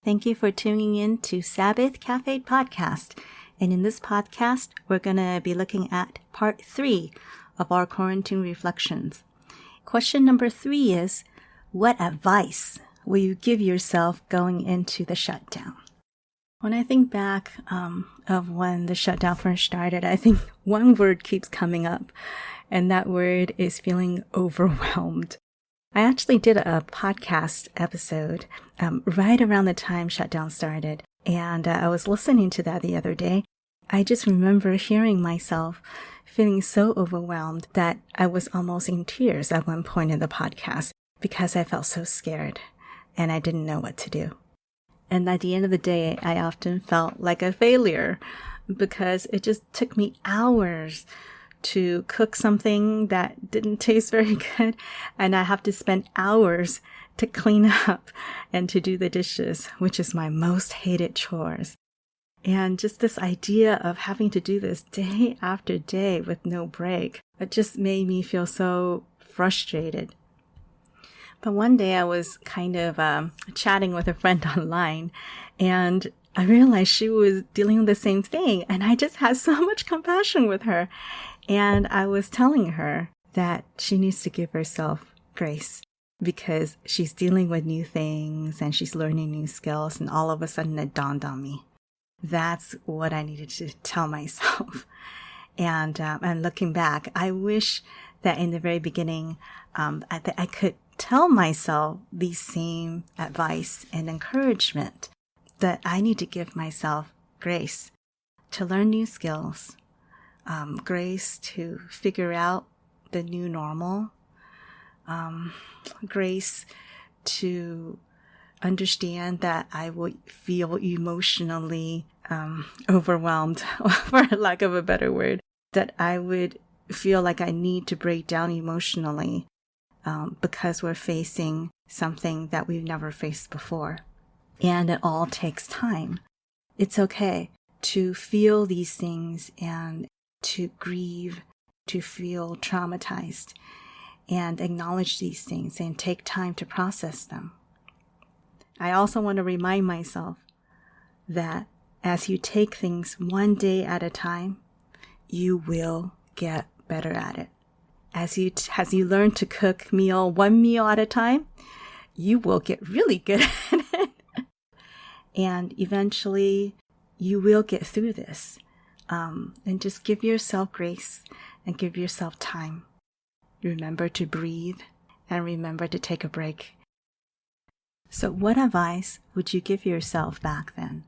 Thank you for tuning in to Sabbath Cafe Podcast. And in this podcast, we're going to be looking at part 3 of our quarantine reflections. Question number 3 is, what advice will you give yourself going into the shutdown? When I think back of when the shutdown first started, I think one word keeps coming up, and that word is feeling overwhelmed. I actually did a podcast episode right around the time shutdown started, and I was listening to that the other day. I just remember hearing myself feeling so overwhelmed that I was almost in tears at one point in the podcast because I felt so scared and I didn't know what to do. And at the end of the day, I often felt like a failure because it just took me hours to cook something that didn't taste very good, and I have to spend hours to clean up and to do the dishes, which is my most hated chores. And just this idea of having to do this day after day with no break, it just made me feel so frustrated. But one day I was kind of chatting with a friend online, and I realized she was dealing with the same thing, and I just had so much compassion with her. And I was telling her that she needs to give herself grace because she's dealing with new things and she's learning new skills, and all of a sudden it dawned on me. That's what I needed to tell myself. And looking back, I wish that in the very beginning, I could tell myself the same advice and encouragement that I need to give myself grace to learn new skills, grace to figure out the new normal, grace to understand that I would feel emotionally overwhelmed, for lack of a better word, that I would feel like I need to break down emotionally because we're facing something that we've never faced before. And it all takes time. It's okay to feel these things and to grieve, to feel traumatized, and acknowledge these things and take time to process them. I also want to remind myself that as you take things one day at a time, you will get better at it. As you learn to cook one meal at a time, you will get really good at it. And eventually, you will get through this. And just give yourself grace and give yourself time. Remember to breathe and remember to take a break. So what advice would you give yourself back then?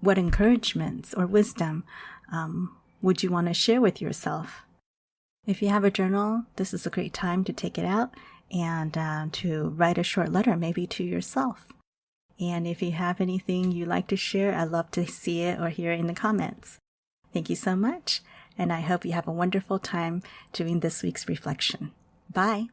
What encouragements or wisdom would you want to share with yourself? If you have a journal, this is a great time to take it out and to write a short letter, maybe to yourself. And if you have anything you'd like to share, I'd love to see it or hear it in the comments. Thank you so much, and I hope you have a wonderful time doing this week's reflection. Bye.